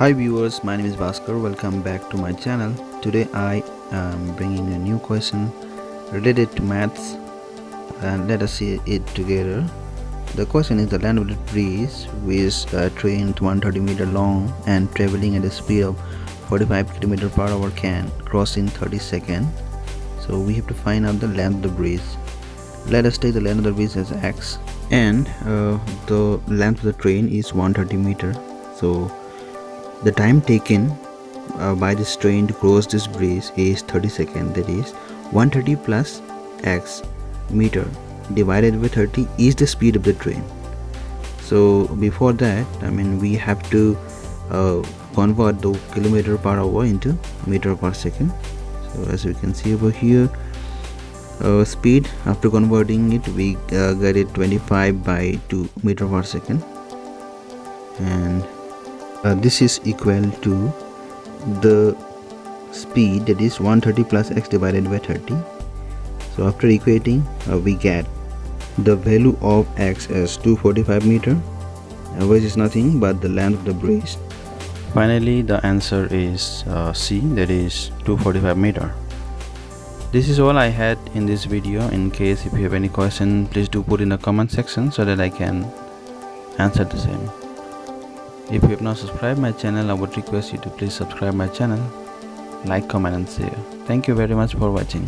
Hi viewers, my name is Bhaskar. Welcome back to my channel. Today I am bringing a new question related to maths, and let us see it together. The question is: the land of the breeze with a train 130 meter long and traveling at a speed of 45 km per hour can cross in 30 seconds. So we have to find out the length of the breeze. Let us take the length of the breeze as x, and the length of the train is 130 meter. So the time taken by this train to cross this bridge is 30 seconds. That is 130 plus x meter divided by 30 is the speed of the train. So before that, we have to convert the kilometer per hour into meter per second. So as we can see over here, speed after converting it, we get it 25 by 2 meter per second, and this is equal to the speed, that is 130 plus x divided by 30. So after equating, we get the value of x as 245 meter, which is nothing but the length of the bridge. Finally, the answer is C, that is 245 meter. This is all I had in this video. In case if you have any question, please do put in the comment section so that I can answer the same. If you have not subscribed my channel, I would request you to please subscribe my channel, like, comment and share. Thank you very much for watching.